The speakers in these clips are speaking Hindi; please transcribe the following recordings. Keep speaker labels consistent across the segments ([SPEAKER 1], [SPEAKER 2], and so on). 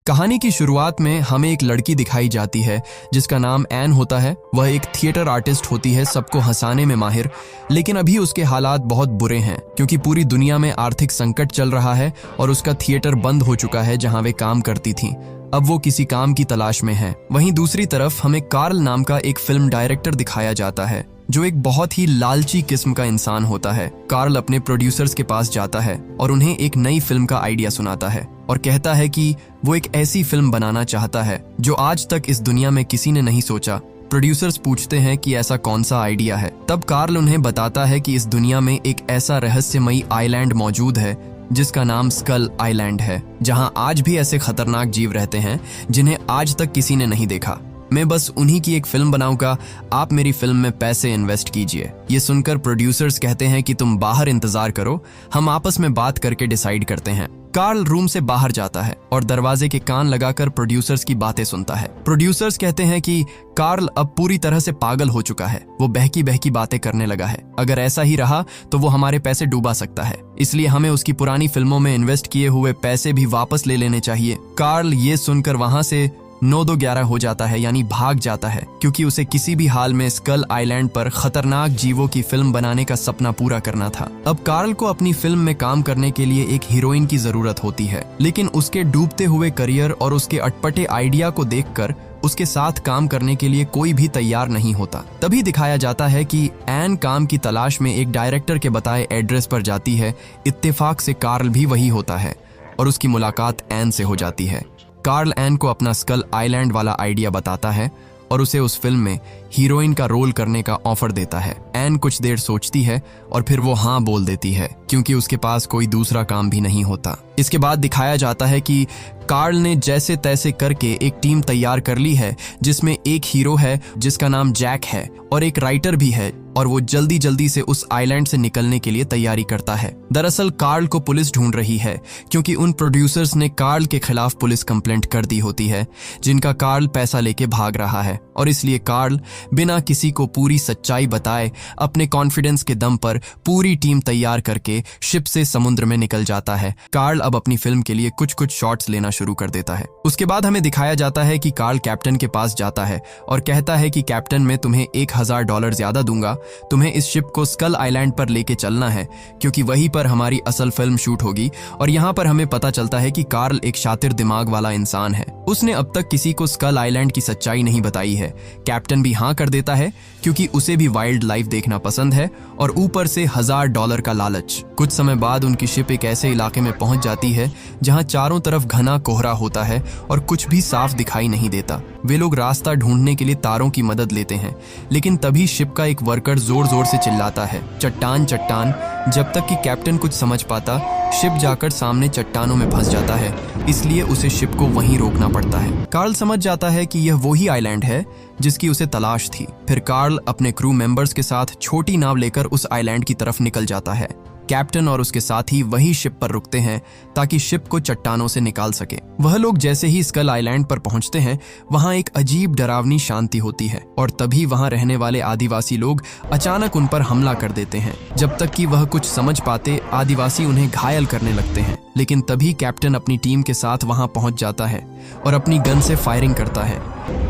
[SPEAKER 1] कहानी की शुरुआत में हमें एक लड़की दिखाई जाती है जिसका नाम एन होता है। वह एक थिएटर आर्टिस्ट होती है, सबको हंसाने में माहिर। लेकिन अभी उसके हालात बहुत बुरे हैं क्योंकि पूरी दुनिया में आर्थिक संकट चल रहा है और उसका थिएटर बंद हो चुका है जहां वे काम करती थीं। अब वो किसी काम की तलाश में है। वहीं दूसरी तरफ हमें कार्ल नाम का एक फिल्म डायरेक्टर दिखाया जाता है जो एक बहुत ही लालची किस्म का इंसान होता है। कार्ल अपने प्रोड्यूसर्स के पास जाता है और उन्हें एक नई फिल्म का आइडिया सुनाता है और कहता है कि वो एक ऐसी फिल्म बनाना चाहता है जो आज तक इस दुनिया में किसी ने नहीं सोचा। प्रोड्यूसर्स पूछते हैं कि ऐसा कौन सा आइडिया है। तब कार्ल उन्हें बताता है कि इस दुनिया में एक ऐसा रहस्यमयी आइलैंड मौजूद है जिसका नाम स्कल आइलैंड है, जहां आज भी ऐसे खतरनाक जीव रहते हैं जिन्हें आज तक किसी ने नहीं देखा। मैं बस उन्हीं की एक फिल्म बनाऊंगा, आप मेरी फिल्म में पैसे इन्वेस्ट कीजिए। ये सुनकर प्रोड्यूसर्स कहते हैं कि तुम बाहर इंतजार करो, हम आपस में बात करके डिसाइड करते हैं। कार्ल रूम से बाहर जाता है और दरवाजे के कान लगाकर प्रोड्यूसर्स की बातें सुनता है। प्रोड्यूसर्स कहते हैं कि कार्ल अब पूरी तरह से पागल हो चुका है, वो बहकी बहकी बातें करने लगा है। अगर ऐसा ही रहा तो वो हमारे पैसे डूबा सकता है, इसलिए हमें उसकी पुरानी फिल्मों में इन्वेस्ट किए हुए पैसे भी वापस ले लेने चाहिए। कार्ल ये सुनकर वहां से 9-2-11 हो जाता है, यानी भाग जाता है, क्योंकि उसे किसी भी हाल में स्कल आइलैंड पर खतरनाक जीवों की फिल्म बनाने का सपना पूरा करना था। अब कार्ल को अपनी फिल्म में काम करने के लिए एक हीरोइन की जरूरत होती है, लेकिन उसके डूबते हुए करियर और उसके अटपटे आइडिया को देखकर उसके साथ काम करने के लिए कोई भी तैयार नहीं होता। तभी दिखाया जाता है कि एन काम की तलाश में एक डायरेक्टर के बताए एड्रेस पर जाती है। इत्तेफाक से कार्ल भी वही होता है और उसकी मुलाकात एन से हो जाती है। कार्ल एन को अपना स्कल आइलैंड वाला आइडिया बताता है और उसे उस फिल्म में हीरोइन का रोल करने का ऑफर देता है। एन कुछ देर सोचती है और फिर वो हाँ बोल देती है क्योंकि उसके पास कोई दूसरा काम भी नहीं होता। इसके बाद दिखाया जाता है कि कार्ल ने जैसे तैसे करके एक टीम तैयार कर ली है जिसमें एक हीरो है जिसका नाम जैक है और एक राइटर भी है, और वो जल्दी जल्दी से उस आइलैंड से निकलने के लिए तैयारी करता है। दरअसल कार्ल को पुलिस ढूंढ रही है क्योंकि उन प्रोड्यूसर्स ने कार्ल के खिलाफ पुलिस कंप्लेंट कर दी होती है जिनका कार्ल पैसा लेके भाग रहा है, और इसलिए कार्ल बिना किसी को पूरी सच्चाई बताए अपने कॉन्फिडेंस के दम पर पूरी टीम तैयार करके शिप से समुद्र में निकल जाता है। कार्ल अब अपनी फिल्म के लिए कुछ कुछ शॉट्स लेना शुरू कर देता है। उसके बाद हमें दिखाया जाता है कि कार्ल कैप्टन के पास जाता है और कहता है कि कैप्टन, मैं तुम्हें $1000 ज्यादा दूंगा, तुम्हें इस शिप को स्कल आइलैंड पर लेके चलना है क्योंकि वहीं पर हमारी असल फिल्म शूट होगी। और यहाँ पर हमें पता चलता है कि कार्ल एक शातिर दिमाग वाला इंसान है। उसने अब तक किसी को स्कल आइलैंड की सच्चाई नहीं बताई है। कैप्टन भी हाँ कर देता है क्योंकि उसे भी वाइल्ड लाइफ देखना पसंद है और ऊपर से $1000 का लालच। कुछ समय बाद उनकी शिप एक ऐसे इलाके में पहुंच जाती है जहां चारों तरफ घना कोहरा होता है और कुछ भी साफ दिखाई नहीं देता। वे लोग रास्ता ढूंढने के लिए तारों की मदद लेते हैं, लेकिन तभी शिप का एक वर्कर जोर जोर से चिल्लाता है, चट्टान चट्टान। जब तक कि कैप्टन कुछ समझ पाता, शिप जाकर सामने चट्टानों में फंस जाता है, इसलिए उसे शिप को वहीं रोकना पड़ता है। कार्ल समझ जाता है कि यह वही आइलैंड है जिसकी उसे तलाश थी। फिर कार्ल अपने क्रू मेंबर्स के साथ छोटी नाव लेकर उस आइलैंड की तरफ निकल जाता है। कैप्टन और उसके साथी वही शिप पर रुकते हैं ताकि शिप को चट्टानों से निकाल सके। वह लोग जैसे ही स्कल आइलैंड पर पहुंचते हैं, वहां एक अजीब डरावनी शांति होती है और तभी वहां रहने वाले आदिवासी लोग अचानक उन पर हमला कर देते हैं। जब तक कि वह कुछ समझ पाते, आदिवासी उन्हें घायल करने लगते हैं, लेकिन तभी कैप्टन अपनी टीम के साथ वहां पहुंच जाता है और अपनी गन से फायरिंग करता है।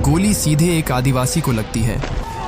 [SPEAKER 1] गोली सीधे एक आदिवासी को लगती है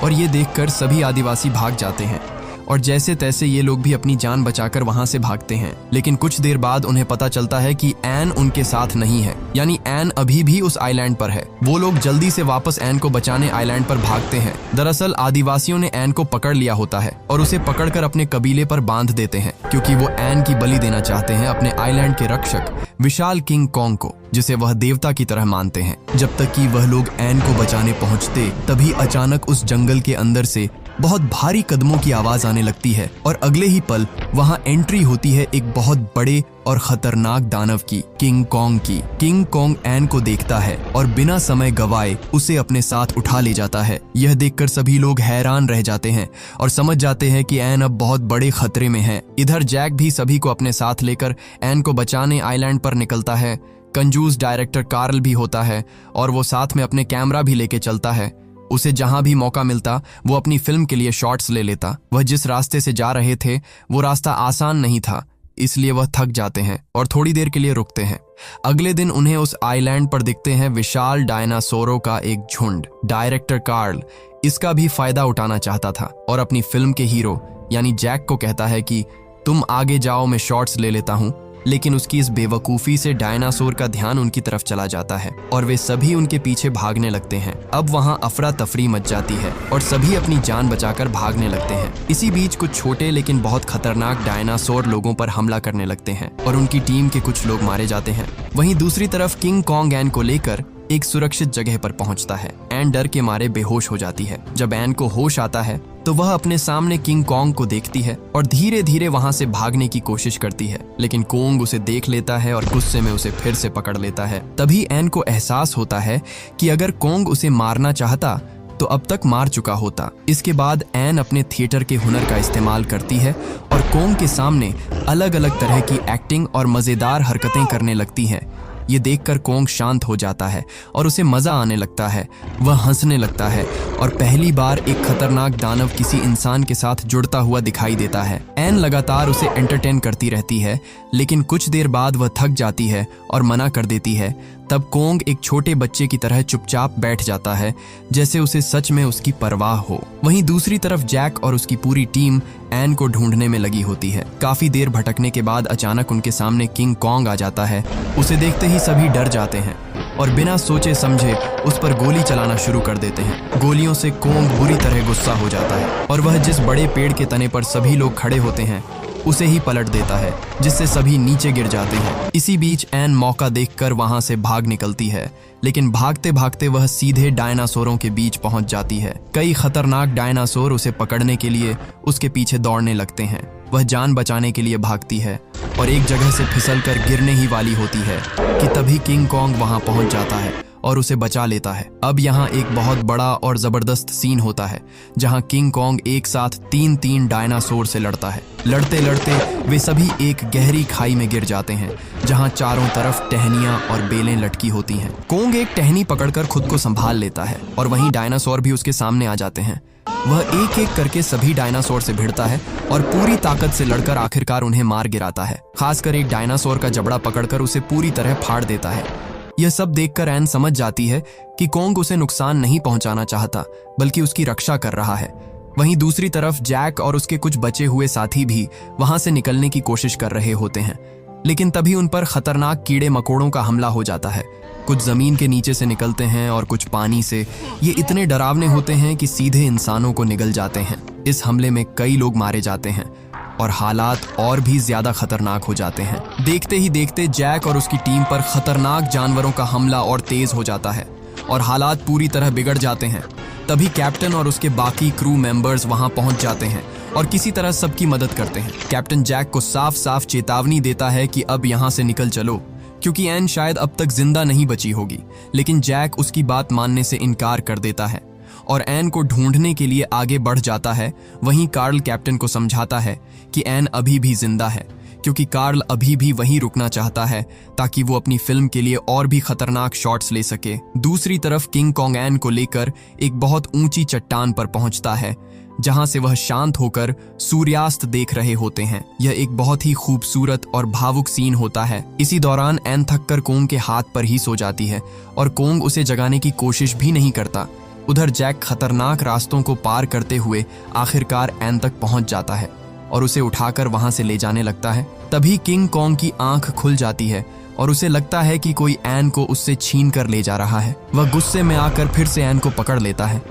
[SPEAKER 1] और ये देखकर सभी आदिवासी भाग जाते हैं और जैसे तैसे ये लोग भी अपनी जान बचाकर वहां से भागते हैं। लेकिन कुछ देर बाद उन्हें पता चलता है कि एन उनके साथ नहीं है, यानी एन अभी भी उस आइलैंड पर है। वो लोग जल्दी से वापस एन को बचाने आइलैंड पर भागते हैं। दरअसल आदिवासियों ने एन को पकड़ लिया होता है और उसे पकड़कर अपने कबीले पर बांध देते हैं क्योंकि वो एन की बलि देना चाहते हैं अपने आइलैंड के रक्षक विशाल किंग कॉन्ग को, जिसे वह देवता की तरह मानते हैं। जब तक कि वह लोग एन को बचाने पहुंचते, तभी अचानक उस जंगल के अंदर से बहुत भारी कदमों की आवाज आने लगती है और अगले ही पल वहां एंट्री होती है एक बहुत बड़े और खतरनाक दानव की, किंग कॉन्ग की। किंग कॉन्ग एन को देखता है और बिना समय गवाए उसे अपने साथ उठा ले जाता है। यह देखकर सभी लोग हैरान रह जाते हैं और समझ जाते हैं कि एन अब बहुत बड़े खतरे में है। इधर जैक भी सभी को अपने साथ लेकर एन को बचाने आइलैंड पर निकलता है। कंजूस डायरेक्टर कार्ल भी होता है और वो साथ में अपने कैमरा भी लेके चलता है। उसे जहां भी मौका मिलता वो अपनी फिल्म के लिए शॉट्स ले लेता। वह जिस रास्ते से जा रहे थे वो रास्ता आसान नहीं था, इसलिए वह थक जाते हैं और थोड़ी देर के लिए रुकते हैं। अगले दिन उन्हें उस आइलैंड पर दिखते हैं विशाल डायनासोरों का एक झुंड। डायरेक्टर कार्ल इसका भी फायदा उठाना चाहता था और अपनी फिल्म के हीरो यानी जैक को कहता है कि तुम आगे जाओ, मैं शॉट्स ले लेता हूँ। लेकिन उसकी इस बेवकूफ़ी से डायनासोर का ध्यान उनकी तरफ चला जाता है और वे सभी उनके पीछे भागने लगते हैं। अब वहाँ अफरा तफरी मच जाती है और सभी अपनी जान बचाकर भागने लगते हैं। इसी बीच कुछ छोटे लेकिन बहुत खतरनाक डायनासोर लोगों पर हमला करने लगते हैं और उनकी टीम के कुछ लोग मारे जाते हैं। वहीं दूसरी तरफ किंग कॉन्ग एन को लेकर एक सुरक्षित जगह पर पहुंचता है। एन डर के मारे बेहोश हो जाती है। जब एन को होश आता है तो वह अपने सामने किंग कॉन्ग को देखती है और धीरे धीरे वहां से भागने की कोशिश करती है, लेकिन कॉन्ग उसे देख लेता है और गुस्से में उसे फिर से पकड़ लेता है। तभी एन को एहसास होता है कि अगर कॉन्ग उसे मारना चाहता तो अब तक मार चुका होता। इसके बाद एन अपने थिएटर के हुनर का इस्तेमाल करती है और कॉन्ग के सामने अलग अलग तरह की एक्टिंग और मजेदार हरकतें करने लगती है। ये देखकर कॉन्ग शांत हो जाता है और उसे मजा आने लगता है। वह हंसने लगता है और पहली बार एक खतरनाक दानव किसी इंसान के साथ जुड़ता हुआ दिखाई देता है। एन लगातार उसे एंटरटेन करती रहती है, लेकिन कुछ देर बाद वह थक जाती है और मना कर देती है। तब कॉन्ग एक छोटे बच्चे की तरह चुपचाप बैठ जाता है, जैसे उसे सच में उसकी परवाह हो। वहीं दूसरी तरफ जैक और उसकी पूरी टीम एन को ढूंढने में लगी होती है। काफी देर भटकने के बाद अचानक उनके सामने किंग कॉन्ग आ जाता है। उसे देखते ही सभी डर जाते हैं और बिना सोचे समझे उस पर गोली चलाना शुरू कर देते हैं। गोलियों से कॉन्ग बुरी तरह गुस्सा हो जाता है और वह जिस बड़े पेड़ के तने पर सभी लोग खड़े होते हैं उसे ही पलट देता है, जिससे सभी नीचे गिर जाते हैं। इसी बीच एन मौका देखकर वहां से भाग निकलती है, लेकिन भागते भागते वह सीधे डायनासोरों के बीच पहुंच जाती है। कई खतरनाक डायनासोर उसे पकड़ने के लिए उसके पीछे दौड़ने लगते हैं। वह जान बचाने के लिए भागती है और एक जगह से फिसलकर गिरने ही वाली होती है कि तभी किंग कॉन्ग वहां पहुंच जाता है और उसे बचा लेता है। अब यहाँ एक बहुत बड़ा और जबरदस्त सीन होता है जहाँ किंग कॉन्ग एक साथ तीन डायनासोर से लड़ता है। लड़ते लड़ते वे सभी एक गहरी खाई में गिर जाते हैं जहाँ चारों तरफ टहनियां और बेलें लटकी होती हैं। कॉन्ग एक टहनी पकड़कर खुद को संभाल लेता है और वहीं डायनासोर भी उसके सामने आ जाते हैं। वह एक एक करके सभी डायनासोर से भिड़ता है और पूरी ताकत से लड़कर आखिरकार उन्हें मार गिराता है। खासकर एक डायनासोर का जबड़ा पकड़कर उसे पूरी तरह फाड़ देता है। यह सब देखकर एन समझ जाती है कि कॉन्ग उसे नुकसान नहीं पहुंचाना चाहता, बल्कि उसकी रक्षा कर रहा है। वहीं दूसरी तरफ जैक और उसके कुछ बचे हुए साथी भी वहां से निकलने की कोशिश कर रहे होते हैं, लेकिन तभी उन पर खतरनाक कीड़े मकोड़ों का हमला हो जाता है। कुछ जमीन के नीचे से निकलते हैं और कुछ पानी से। ये इतने डरावने होते हैं कि सीधे इंसानों को निगल जाते हैं। इस हमले में कई लोग मारे जाते हैं और हालात और भी ज्यादा खतरनाक हो जाते हैं। देखते ही देखते जैक और उसकी टीम पर खतरनाक जानवरों का हमला और तेज हो जाता है और हालात पूरी तरह बिगड़ जाते हैं। तभी कैप्टन और उसके बाकी क्रू मेंबर्स वहां पहुंच जाते हैं और किसी तरह सबकी मदद करते हैं। कैप्टन जैक को साफ साफ चेतावनी देता है कि अब यहां से निकल चलो, क्योंकि एन शायद अब तक जिंदा नहीं बची होगी। लेकिन जैक उसकी बात मानने से इनकार कर देता है और एन को ढूंढने के लिए आगे बढ़ जाता है। वहीं कार्ल कैप्टन को समझाता है कि एन अभी भी जिंदा है, क्योंकि कार्ल अभी भी वहीं रुकना चाहता है ताकि वो अपनी फिल्म के लिए और भी खतरनाक शॉट्स ले सके। दूसरी तरफ किंग कॉन्ग एन को लेकर एक बहुत ऊंची चट्टान पर पहुंचता है, जहां से वह शांत होकर सूर्यास्त देख रहे होते हैं। यह एक बहुत ही खूबसूरत और भावुक सीन होता है। इसी दौरान एन थककर कॉन्ग के हाथ पर ही सो जाती है और कॉन्ग उसे जगाने की कोशिश भी नहीं करता। उधर जैक खतरनाक रास्तों को पार करते हुए आखिरकार एन तक पहुंच जाता है और उसे उठाकर वहां से ले जाने लगता है। तभी किंग कॉन्ग की आंख खुल जाती है और उसे लगता है कि कोई एन को उससे छीन कर ले जा रहा है। वह गुस्से में आकर फिर से एन को पकड़ लेता है,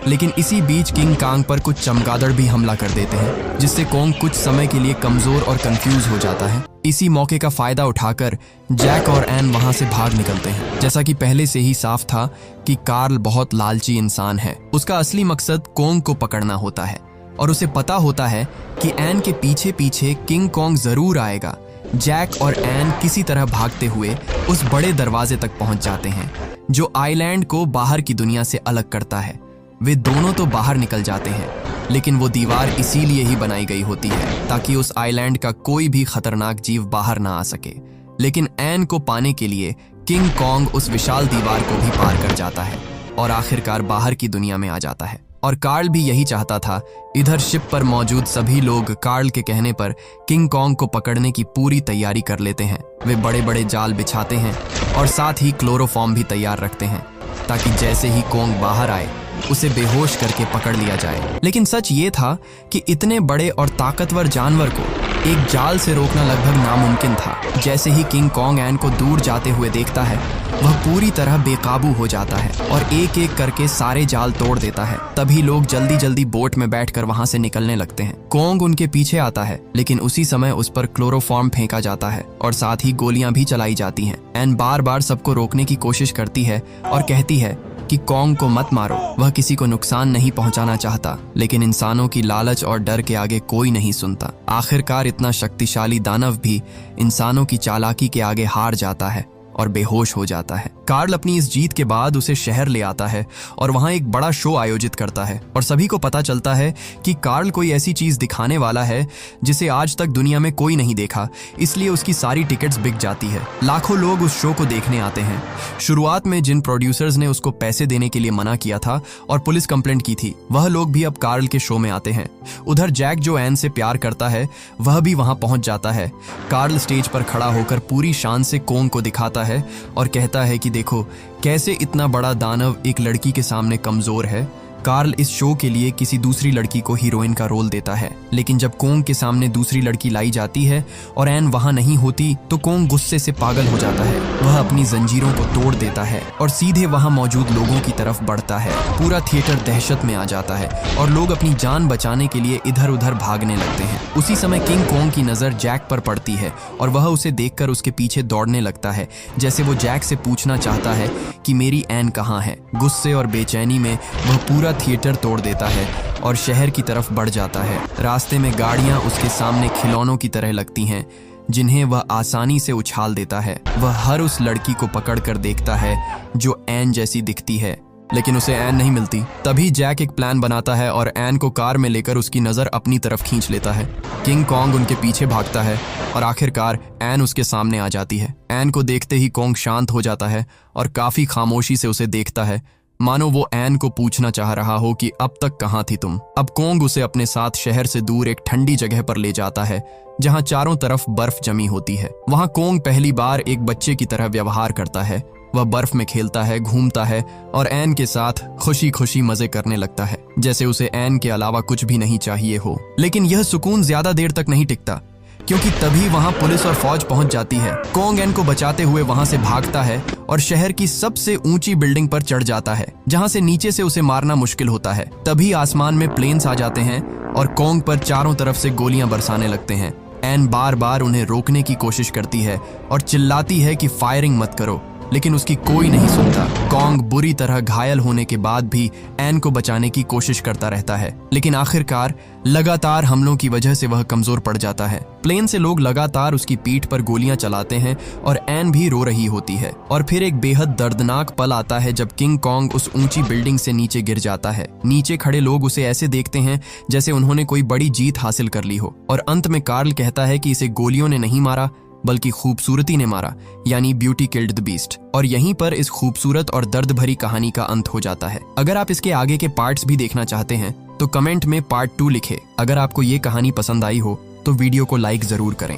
[SPEAKER 1] लेकिन इसी बीच किंग कॉन्ग पर कुछ चमगादड़ भी हमला कर देते हैं, जिससे कॉन्ग कुछ समय के लिए कमजोर और कंफ्यूज हो जाता है। इसी मौके का फायदा उठाकर जैक और एन वहां से भाग निकलते हैं। जैसा कि पहले से ही साफ था कि कार्ल बहुत लालची इंसान है। उसका असली मकसद कॉन्ग को पकड़ना होता है और उसे पता होता है कि एन के पीछे पीछे किंग कॉन्ग जरूर आएगा। जैक और एन किसी तरह भागते हुए उस बड़े दरवाजे तक पहुंच जाते हैं जो आइलैंड को बाहर की दुनिया से अलग करता है। वे दोनों तो बाहर निकल जाते हैं, लेकिन वो दीवार इसीलिए ही बनाई गई होती है ताकि उस आइलैंड का कोई भी खतरनाक जीव बाहर ना आ सके। लेकिन एन को पाने के लिए किंग कॉन्ग उस विशाल दीवार को भी पार कर जाता है और आखिरकार बाहर की दुनिया में आ जाता है। और कार्ल भी यही चाहता था। इधर शिप पर मौजूद सभी लोग कार्ल के कहने पर किंग कॉन्ग को पकड़ने की पूरी तैयारी कर लेते हैं। वे बड़े बड़े जाल बिछाते हैं और साथ ही क्लोरोफॉर्म भी तैयार रखते हैं ताकि जैसे ही कॉन्ग बाहर आए उसे बेहोश करके पकड़ लिया जाए। लेकिन सच ये था कि इतने बड़े और ताकतवर जानवर को एक जाल से रोकना लगभग नामुमकिन था। जैसे ही किंग कॉन्ग एन को दूर जाते हुए देखता है, वह पूरी तरह बेकाबू हो जाता है और एक एक करके सारे जाल तोड़ देता है। तभी लोग जल्दी जल्दी बोट में बैठकर वहां से निकलने लगते हैं। कॉन्ग उनके पीछे आता है, लेकिन उसी समय उस पर क्लोरोफॉर्म फेंका जाता है और साथ ही गोलियां भी चलाई जाती हैं। एन बार बार सबको रोकने की कोशिश करती है और कहती है कि कॉन्ग को मत मारो, वह किसी को नुकसान नहीं पहुंचाना चाहता। लेकिन इंसानों की लालच और डर के आगे कोई नहीं सुनता। आखिरकार इतना शक्तिशाली दानव भी इंसानों की चालाकी के आगे हार जाता है और बेहोश हो जाता है। कार्ल अपनी इस जीत के बाद उसे शहर ले आता है और वहां एक बड़ा शो आयोजित करता है और सभी को पता चलता है कि कार्ल कोई ऐसी चीज दिखाने वाला है जिसे आज तक दुनिया में कोई नहीं देखा। इसलिए उसकी सारी टिकट्स बिक जाती है। लाखों लोग उस शो को देखने आते हैं। शुरुआत में जिन प्रोड्यूसर्स ने उसको पैसे देने के लिए मना किया था और पुलिस कंप्लेंट की थी, वह लोग भी अब कार्ल के शो में आते हैं। उधर जैक, जो एन से प्यार करता है, वह भी वहां पहुंच जाता है। कार्ल स्टेज पर खड़ा होकर पूरी शान से कॉन्ग को दिखाता है और कहता है कि देखो कैसे इतना बड़ा दानव एक लड़की के सामने कमजोर है। कार्ल इस शो के लिए किसी दूसरी लड़की को हीरोइन का रोल देता है, लेकिन जब कॉन्ग के सामने दूसरी लड़की लाई जाती है और एन वहां नहीं होती तो कॉन्ग गुस्से से पागल हो जाता है। वह अपनी जंजीरों को तोड़ देता है और सीधे वहां मौजूद लोगों की तरफ बढ़ता है। पूरा थिएटर दहशत में आ जाता है और लोग अपनी जान बचाने के लिए इधर उधर भागने लगते हैं। उसी समय किंग कॉन्ग की नजर जैक पर पड़ती है और वह उसे देखकर उसके पीछे दौड़ने लगता है, जैसे वो जैक से पूछना चाहता है कि मेरी एन कहाँ है। गुस्से और बेचैनी में वह पूरा थिएटर तोड़ देता है और शहर की तरफ बढ़ जाता है। रास्ते में गाड़ियां उसके सामने खिलौनों की तरह लगती हैं, जिन्हें वह आसानी से उछाल देता है। वह हर उस लड़की को पकड़कर देखता है जो एन जैसी दिखती है, लेकिन उसे एन नहीं मिलती। तभी जैक एक प्लान बनाता है और एन को कार में लेकर उसकी नजर अपनी तरफ खींच लेता है। किंग कॉन्ग उनके पीछे भागता है और आखिरकार एन उसके सामने आ जाती है। एन को देखते ही कॉन्ग शांत हो जाता है और काफी खामोशी से उसे देखता है, मानो वो एन को पूछना चाह रहा हो कि अब तक कहाँ थी तुम। अब कॉन्ग उसे अपने साथ शहर से दूर एक ठंडी जगह पर ले जाता है जहाँ चारों तरफ बर्फ जमी होती है। वहाँ कॉन्ग पहली बार एक बच्चे की तरह व्यवहार करता है। वह बर्फ में खेलता है, घूमता है और एन के साथ खुशी खुशी मजे करने लगता है, जैसे उसे एन के अलावा कुछ भी नहीं चाहिए हो। लेकिन यह सुकून ज्यादा देर तक नहीं टिकता, क्योंकि तभी वहां पुलिस और फौज पहुंच जाती है। कॉन्ग एन को बचाते हुए वहां से भागता है और शहर की सबसे ऊंची बिल्डिंग पर चढ़ जाता है, जहां से नीचे से उसे मारना मुश्किल होता है। तभी आसमान में प्लेन्स आ जाते हैं और कॉन्ग पर चारों तरफ से गोलियां बरसाने लगते हैं। एन बार बार उन्हें रोकने की कोशिश करती है और चिल्लाती है कि फायरिंग मत करो, लेकिन उसकी कोई नहीं सुनता। कॉन्ग बुरी तरह घायल होने के बाद भी एन को बचाने की कोशिश करता रहता है, लेकिन आखिरकार लगातार हमलों की वजह से वह कमजोर पड़ जाता है। प्लेन से लोग लगातार उसकी पीठ पर गोलियां चलाते हैं और एन भी रो रही होती है। और फिर एक बेहद दर्दनाक पल आता है जब किंग कॉन्ग उस ऊंची बिल्डिंग से नीचे गिर जाता है। नीचे खड़े लोग उसे ऐसे देखते हैं जैसे उन्होंने कोई बड़ी जीत हासिल कर ली हो। और अंत में कार्ल कहता है कि इसे गोलियों ने नहीं मारा, बल्कि खूबसूरती ने मारा, यानी ब्यूटी किल्ड द बीस्ट। और यहीं पर इस खूबसूरत और दर्द भरी कहानी का अंत हो जाता है। अगर आप इसके आगे के पार्ट्स भी देखना चाहते हैं तो कमेंट में पार्ट 2 लिखें। अगर आपको ये कहानी पसंद आई हो तो वीडियो को लाइक जरूर करें।